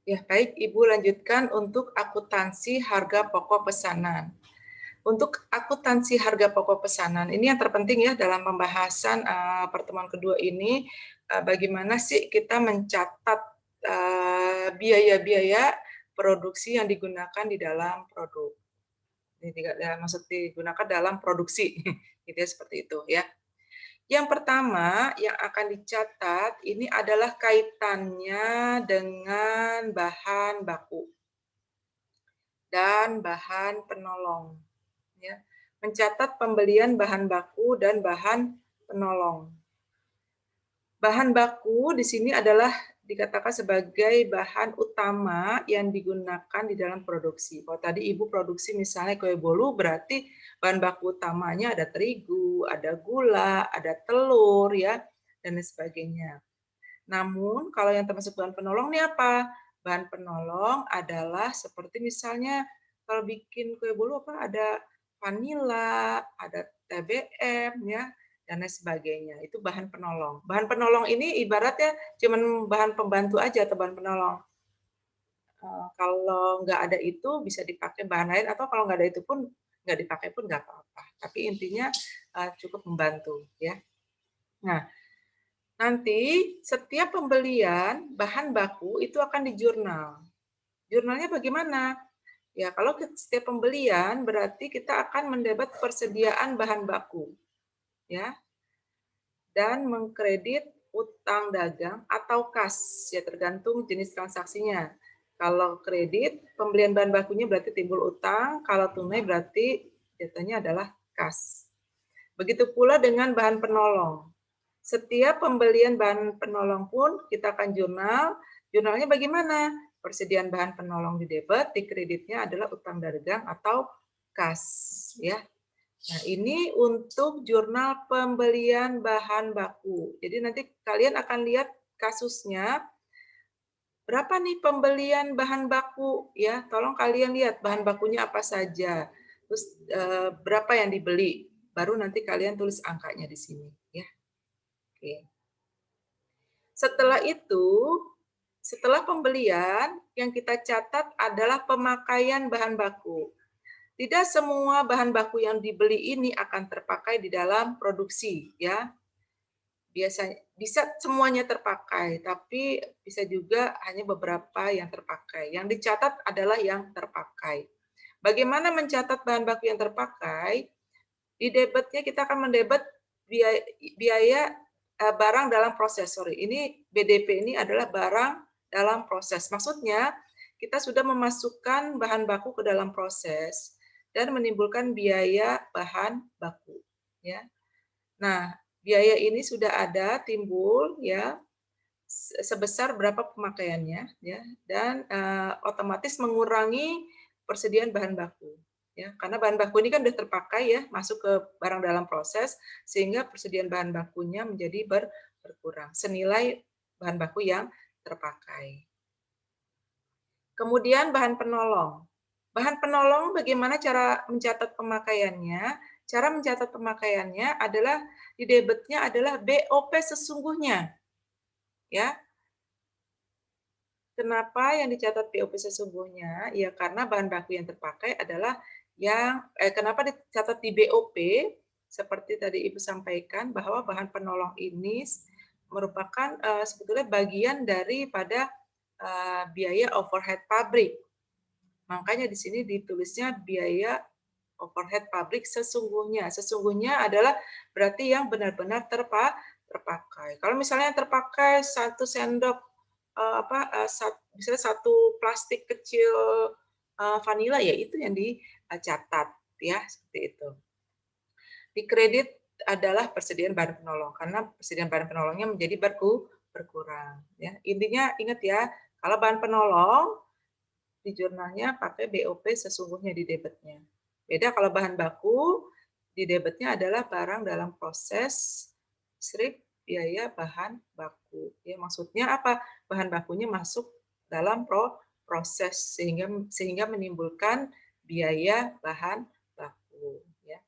Ya, baik, Ibu lanjutkan untuk akuntansi harga pokok pesanan. Untuk akuntansi harga pokok pesanan, ini yang terpenting ya dalam pembahasan pertemuan kedua ini, bagaimana sih kita mencatat biaya-biaya produksi yang digunakan di dalam produk. Ini tidak maksud digunakan dalam produksi, gitu ya, seperti itu ya. Yang pertama yang akan dicatat ini adalah kaitannya dengan bahan baku dan bahan penolong, ya. Mencatat pembelian bahan baku dan bahan penolong. Bahan baku di sini adalah dikatakan sebagai bahan utama yang digunakan di dalam produksi. Kalau tadi Ibu produksi misalnya kue bolu, berarti bahan baku utamanya ada terigu, ada gula, ada telur, ya, dan lain sebagainya. Namun kalau yang termasuk bahan penolong ini apa? Bahan penolong adalah seperti misalnya kalau bikin kue bolu apa ada vanila, ada TBM ya, dan lain sebagainya. Itu bahan penolong. Bahan penolong ini ibaratnya cuman bahan pembantu aja atau bahan penolong. Kalau nggak ada itu bisa dipakai bahan lain atau kalau nggak ada itu pun nggak dipakai pun nggak apa-apa. Tapi intinya cukup membantu ya. Nah, nanti setiap pembelian bahan baku itu akan dijurnal. Jurnalnya bagaimana? Ya, kalau setiap pembelian berarti kita akan mendapat persediaan bahan baku, ya, dan mengkredit utang dagang atau kas, ya tergantung jenis transaksinya. Kalau kredit, pembelian bahan bakunya berarti timbul utang, kalau tunai berarti jatuhnya adalah kas. Begitu pula dengan bahan penolong. Setiap pembelian bahan penolong pun kita akan jurnal. Jurnalnya bagaimana? Persediaan bahan penolong di debit, di kreditnya adalah utang dagang atau kas, ya. Nah, ini untuk jurnal pembelian bahan baku. Jadi nanti kalian akan lihat kasusnya berapa nih pembelian bahan baku ya. Tolong kalian lihat bahan bakunya apa saja. Terus berapa yang dibeli. Baru nanti kalian tulis angkanya di sini ya. Oke. Setelah itu, setelah pembelian, yang kita catat adalah pemakaian bahan baku. Tidak semua bahan baku yang dibeli ini akan terpakai di dalam produksi, ya. Biasanya bisa semuanya terpakai, tapi bisa juga hanya beberapa yang terpakai. Yang dicatat adalah yang terpakai. Bagaimana mencatat bahan baku yang terpakai? Di debitnya kita akan mendebet biaya barang dalam proses. Sorry, ini BDP ini adalah barang dalam proses. Maksudnya kita sudah memasukkan bahan baku ke dalam proses dan menimbulkan biaya bahan baku. Ya. Nah, biaya ini sudah ada timbul ya sebesar berapa pemakaiannya ya dan otomatis mengurangi persediaan bahan baku ya karena bahan baku ini kan sudah terpakai ya masuk ke barang dalam proses sehingga persediaan bahan bakunya menjadi berkurang senilai bahan baku yang terpakai. Kemudian bahan penolong. Bahan penolong bagaimana cara mencatat pemakaiannya? Cara mencatat pemakaiannya adalah di debitnya adalah BOP sesungguhnya. Ya, kenapa yang dicatat BOP sesungguhnya? Ya karena bahan baku yang terpakai adalah kenapa dicatat di BOP? Seperti tadi Ibu sampaikan bahwa bahan penolong ini merupakan sebetulnya bagian daripada biaya overhead pabrik. Makanya di sini ditulisnya biaya overhead pabrik sesungguhnya. Sesungguhnya adalah berarti yang benar-benar terpakai. Kalau misalnya yang terpakai 1 sendok misalnya 1 plastik kecil vanila ya itu yang dicatat ya seperti itu. Di kredit adalah persediaan bahan penolong karena persediaan bahan penolongnya menjadi berkurang ya. Intinya ingat ya, kalau bahan penolong di jurnalnya pakai BOP sesungguhnya di debitnya. Beda kalau bahan baku di debitnya adalah barang dalam proses strip biaya bahan baku. Ya, maksudnya apa? Bahan bakunya masuk dalam proses sehingga menimbulkan biaya bahan baku. Ya.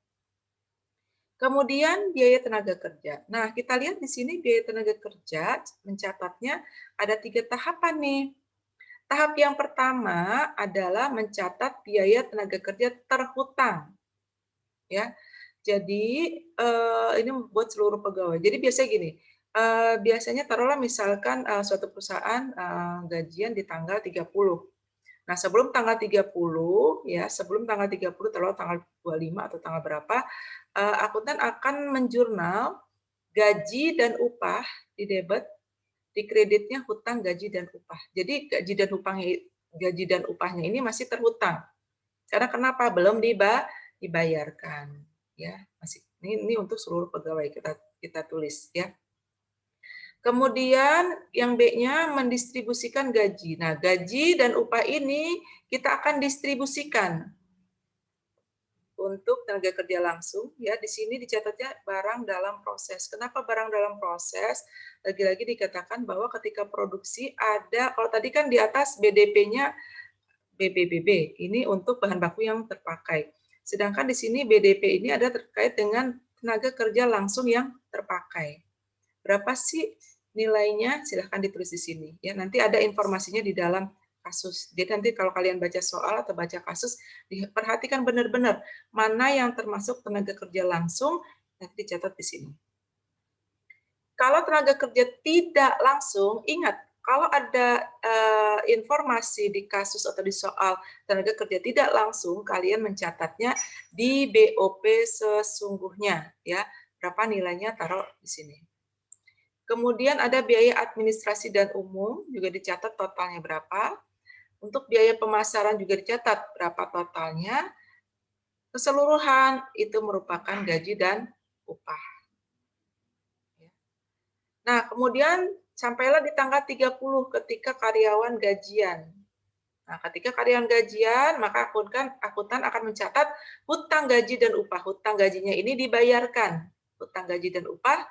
Kemudian biaya tenaga kerja. Nah, kita lihat di sini biaya tenaga kerja mencatatnya ada 3 tahapan nih. Tahap yang pertama adalah mencatat biaya tenaga kerja terhutang, ya. Jadi, ini buat seluruh pegawai. Jadi biasanya gini, biasanya taruhlah misalkan, suatu perusahaan, gajian di tanggal 30. Nah, sebelum tanggal 30 ya, sebelum tanggal 30 taruhlah tanggal 25 atau tanggal berapa, akuntan akan menjurnal gaji dan upah di debit, di kreditnya hutang gaji dan upah. Jadi gaji dan upahnya ini masih terhutang. Karena kenapa? Belum dibayarkan, ya. Masih ini untuk seluruh pegawai kita tulis ya. Kemudian yang B-nya mendistribusikan gaji. Nah, gaji dan upah ini kita akan distribusikan untuk tenaga kerja langsung ya. Di sini dicatatnya barang dalam proses. Kenapa barang dalam proses? Lagi-lagi dikatakan bahwa ketika produksi ada, kalau tadi kan di atas BDP-nya BBBB, ini untuk bahan baku yang terpakai. Sedangkan di sini BDP ini ada terkait dengan tenaga kerja langsung yang terpakai. Berapa sih nilainya? Silahkan ditulis di sini. Ya, nanti ada informasinya di dalam kasus. Jadi nanti kalau kalian baca soal atau baca kasus, diperhatikan benar-benar mana yang termasuk tenaga kerja langsung, nanti dicatat di sini. Kalau tenaga kerja tidak langsung, ingat, kalau ada informasi di kasus atau di soal tenaga kerja tidak langsung, kalian mencatatnya di BOP sesungguhnya, ya. Berapa nilainya taruh di sini. Kemudian ada biaya administrasi dan umum, juga dicatat totalnya berapa. Untuk biaya pemasaran juga dicatat berapa totalnya. Keseluruhan itu merupakan gaji dan upah. Nah, kemudian sampailah di tanggal 30 ketika karyawan gajian. Nah, ketika karyawan gajian, maka akuntan akan mencatat hutang gaji dan upah. Hutang gajinya ini dibayarkan. Hutang gaji dan upah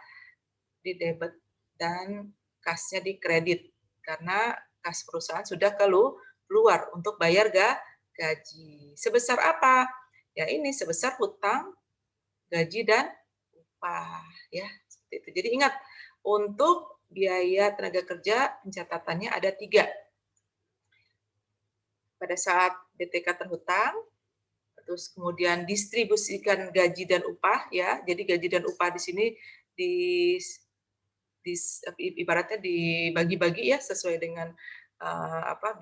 di debit dan kasnya di kredit. Karena kas perusahaan sudah keluar untuk bayar gaji. Sebesar apa? Ya ini sebesar hutang, gaji, dan upah. Ya, seperti itu. Jadi ingat, untuk biaya tenaga kerja pencatatannya ada 3. Pada saat BTK terhutang, terus kemudian distribusikan gaji dan upah ya. Jadi gaji dan upah di sini di ibaratnya dibagi-bagi ya sesuai dengan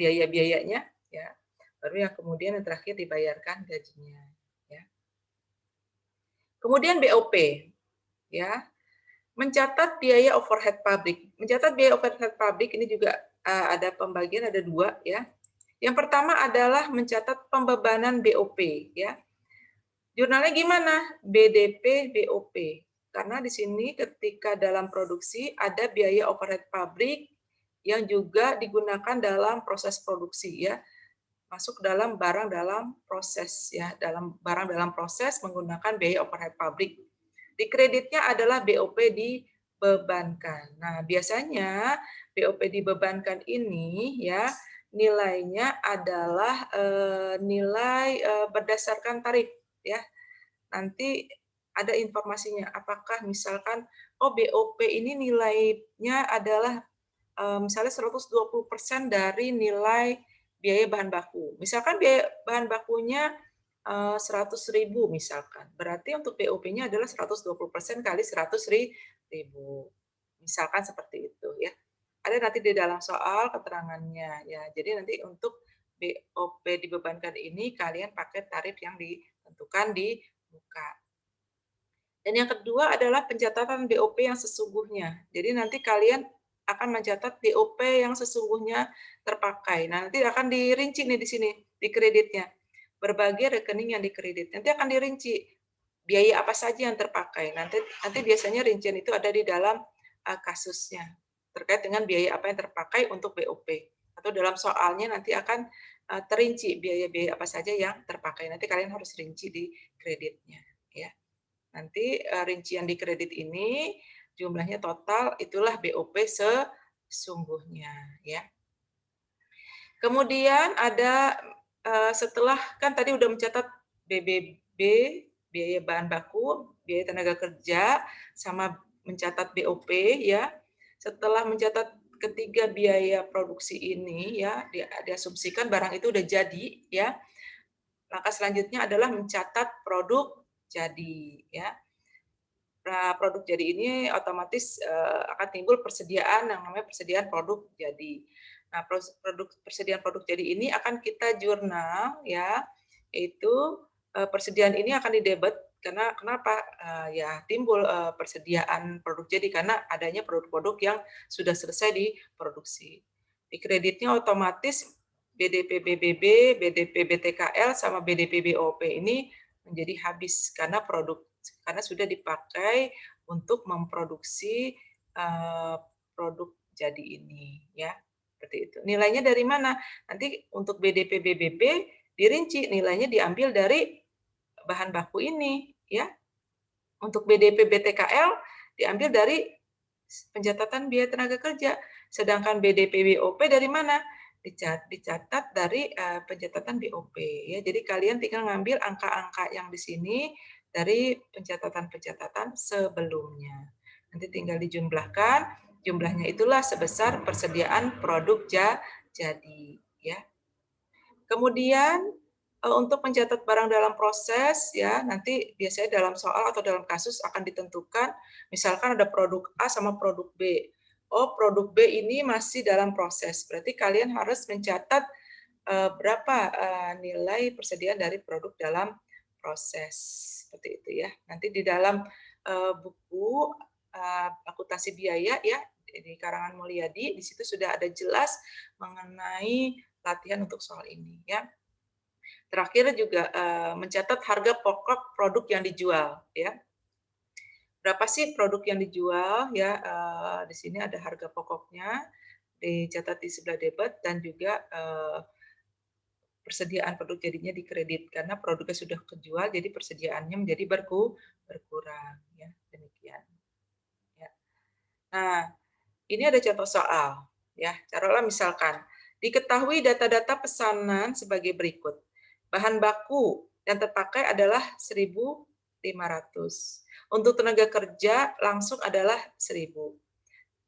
biaya-biayanya ya. Baru yang kemudian yang terakhir dibayarkan gajinya ya. Kemudian BOP ya. Mencatat biaya overhead pabrik. Mencatat biaya overhead pabrik ini juga ada pembagian, ada 2 ya. Yang pertama adalah mencatat pembebanan BOP ya. Jurnalnya gimana? BDP, BOP. Karena di sini ketika dalam produksi ada biaya overhead pabrik yang juga digunakan dalam proses produksi ya. Masuk dalam barang dalam proses ya, dalam barang dalam proses menggunakan biaya overhead pabrik. Di kreditnya adalah BOP dibebankan. Nah, biasanya BOP dibebankan ini ya nilainya adalah nilai berdasarkan tarif ya. Nanti ada informasinya apakah misalkan BOP ini nilainya adalah misalnya 120% dari nilai biaya bahan baku. Misalkan biaya bahan bakunya 100.000 misalkan. Berarti untuk BOP-nya adalah 120% kali 100.000. Misalkan seperti itu ya. Ada nanti di dalam soal keterangannya ya. Jadi nanti untuk BOP dibebankan ini kalian pakai tarif yang ditentukan di muka. Dan yang kedua adalah pencatatan BOP yang sesungguhnya. Jadi nanti kalian akan mencatat BOP yang sesungguhnya terpakai. Nah, nanti akan dirinci nih di sini, di kreditnya. Berbagai rekening yang dikredit. Nanti akan dirinci biaya apa saja yang terpakai. Nanti biasanya rincian itu ada di dalam kasusnya. Terkait dengan biaya apa yang terpakai untuk BOP. Atau dalam soalnya nanti akan terinci biaya-biaya apa saja yang terpakai. Nanti kalian harus rinci di kreditnya. Ya. Nanti rincian di kredit ini jumlahnya total itulah BOP sesungguhnya ya. Kemudian ada setelah kan tadi udah mencatat BBB, biaya bahan baku, biaya tenaga kerja, sama mencatat BOP ya. Setelah mencatat ketiga biaya produksi ini ya diasumsikan barang itu udah jadi ya. Langkah selanjutnya adalah mencatat produk jadi ya. Nah, produk jadi ini otomatis akan timbul persediaan yang namanya persediaan produk jadi. Nah, persediaan produk jadi ini akan kita jurnal ya, yaitu persediaan ini akan didebet karena kenapa? Ya timbul persediaan produk jadi karena adanya produk-produk yang sudah selesai diproduksi. Di kreditnya otomatis BDP BBB, BDP BTKL sama BDP BOP ini menjadi habis karena sudah dipakai untuk memproduksi produk jadi ini ya. Seperti itu. Nilainya dari mana? Nanti untuk BDP BBB dirinci nilainya diambil dari bahan baku ini ya. Untuk BDP BTKL diambil dari pencatatan biaya tenaga kerja. Sedangkan BDP BOP dari mana? Dicatat dari pencatatan BOP ya. Jadi kalian tinggal ngambil angka-angka yang di sini dari pencatatan-pencatatan sebelumnya. Nanti tinggal dijumlahkan, jumlahnya itulah sebesar persediaan produk jadi ya. Kemudian untuk mencatat barang dalam proses ya nanti biasanya dalam soal atau dalam kasus akan ditentukan misalkan ada produk A sama produk B. Oh, produk B ini masih dalam proses. Berarti kalian harus mencatat berapa nilai persediaan dari produk dalam proses. Seperti itu ya. Nanti di dalam buku akuntansi biaya ya di karangan Mulyadi di situ sudah ada jelas mengenai latihan untuk soal ini ya. Terakhir juga mencatat harga pokok produk yang dijual ya. Berapa sih produk yang dijual ya? Di sini ada harga pokoknya dicatat di sebelah debit dan juga persediaan produk jadinya di kredit karena produknya sudah kejual jadi persediaannya menjadi berkurang ya. Demikian. Ya. Nah, ini ada contoh soal ya. Taruhlah misalkan diketahui data-data pesanan sebagai berikut. Bahan baku yang terpakai adalah 1.500. Untuk tenaga kerja langsung adalah 1.000.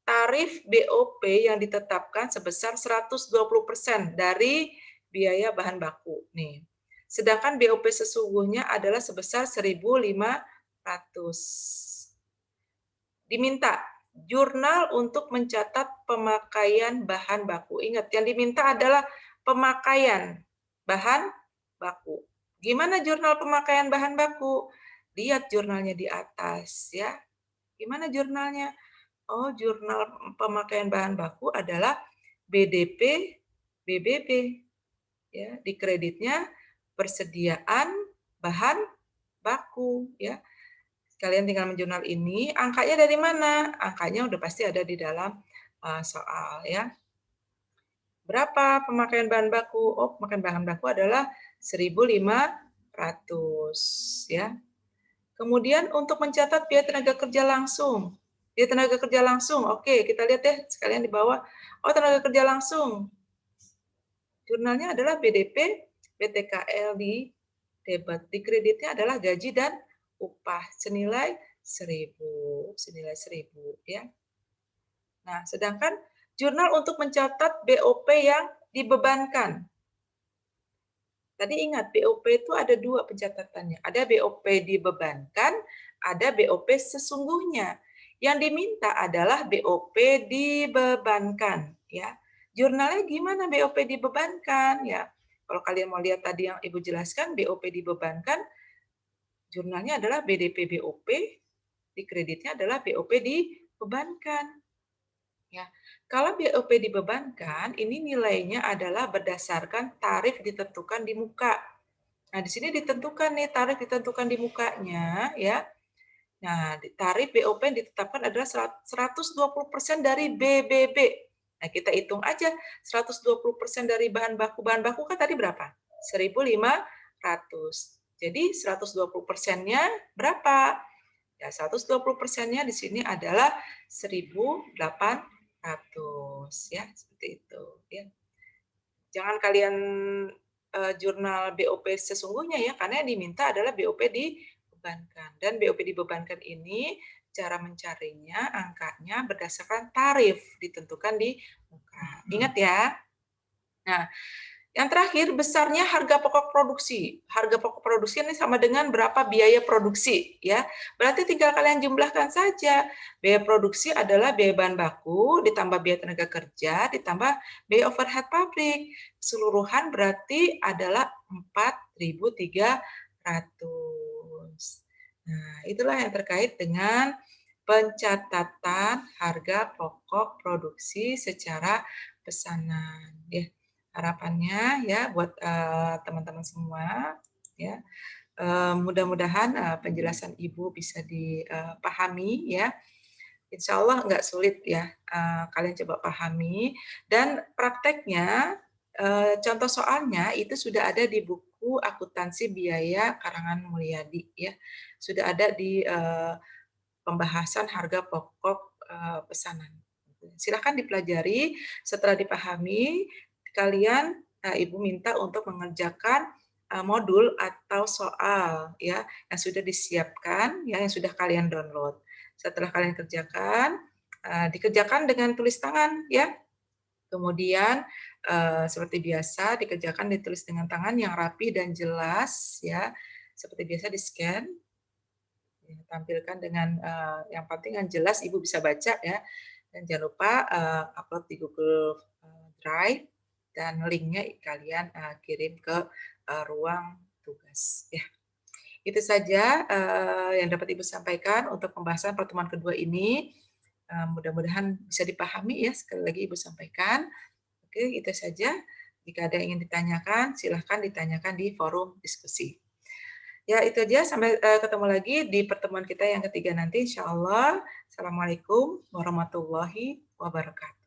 Tarif BOP yang ditetapkan sebesar 120% dari biaya bahan baku. Nih. Sedangkan BOP sesungguhnya adalah sebesar 1.500. Diminta jurnal untuk mencatat pemakaian bahan baku. Ingat, yang diminta adalah pemakaian bahan baku. Gimana jurnal pemakaian bahan baku? Lihat jurnalnya di atas ya. Gimana jurnalnya? Oh, jurnal pemakaian bahan baku adalah BDP BBB ya. Di kreditnya persediaan bahan baku ya. Kalian tinggal menjurnal ini, angkanya dari mana? Angkanya udah pasti ada di dalam soal ya. Berapa pemakaian bahan baku? Oh, pemakaian bahan baku adalah 1.500 ya. Kemudian untuk mencatat biaya tenaga kerja langsung. Biaya tenaga kerja langsung, oke, kita lihat ya sekalian di bawah. Oh, tenaga kerja langsung. Jurnalnya adalah BDP, BTKL di debit. Di kreditnya adalah gaji dan upah senilai 1.000, ya. Nah, sedangkan jurnal untuk mencatat BOP yang dibebankan. Tadi ingat BOP itu ada dua pencatatannya. Ada BOP dibebankan, ada BOP sesungguhnya. Yang diminta adalah BOP dibebankan, ya. Jurnalnya gimana BOP dibebankan, ya? Kalau kalian mau lihat tadi yang Ibu jelaskan, BOP dibebankan, jurnalnya adalah BDP BOP, di kreditnya adalah BOP dibebankan. Ya, kalau BOP dibebankan, ini nilainya adalah berdasarkan tarif ditentukan di muka. Nah, di sini ditentukan nih tarif ditentukan di mukanya, ya. Nah, tarif BOP yang ditetapkan adalah 120% dari BBB. Nah, kita hitung aja 120% dari bahan baku. Bahan baku kan tadi berapa? 1.500. Jadi 120%-nya berapa? Ya, 120%-nya di sini adalah 1.800 ya, seperti itu ya. Jangan kalian jurnal BOP sesungguhnya ya, karena yang diminta adalah BOP dibebankan. Dan BOP dibebankan ini cara mencarinya, angkanya berdasarkan tarif ditentukan di muka. Ingat ya. Nah, yang terakhir, besarnya harga pokok produksi. Harga pokok produksi ini sama dengan berapa biaya produksi, ya. Berarti tinggal kalian jumlahkan saja. Biaya produksi adalah biaya bahan baku, ditambah biaya tenaga kerja, ditambah biaya overhead pabrik. Keseluruhan berarti adalah 4.300. Nah, itulah yang terkait dengan pencatatan harga pokok produksi secara pesanan, ya. Harapannya ya buat teman-teman semua ya, mudah-mudahan penjelasan Ibu bisa dipahami ya. Insya Allah nggak sulit ya, kalian coba pahami, dan prakteknya contoh soalnya itu sudah ada di buku akuntansi biaya karangan Mulyadi ya, sudah ada di pembahasan harga pokok pesanan. Silahkan dipelajari, setelah dipahami, kalian Ibu minta untuk mengerjakan modul atau soal ya yang sudah disiapkan ya, yang sudah kalian download. Setelah kalian kerjakan, dikerjakan dengan tulis tangan ya. Kemudian seperti biasa dikerjakan ditulis dengan tangan yang rapi dan jelas ya. Seperti biasa di-scan, ya, tampilkan dengan yang penting yang jelas Ibu bisa baca ya. Dan jangan lupa upload di Google Drive dan linknya kalian kirim ke ruang tugas ya. Itu saja yang dapat Ibu sampaikan untuk pembahasan pertemuan kedua ini. Mudah-mudahan bisa dipahami ya, sekali lagi Ibu sampaikan. Oke, itu saja. Jika ada yang ingin ditanyakan, silahkan ditanyakan di forum diskusi. Ya, itu aja. Sampai ketemu lagi di pertemuan kita yang ketiga nanti, insya Allah. Assalamualaikum warahmatullahi wabarakatuh.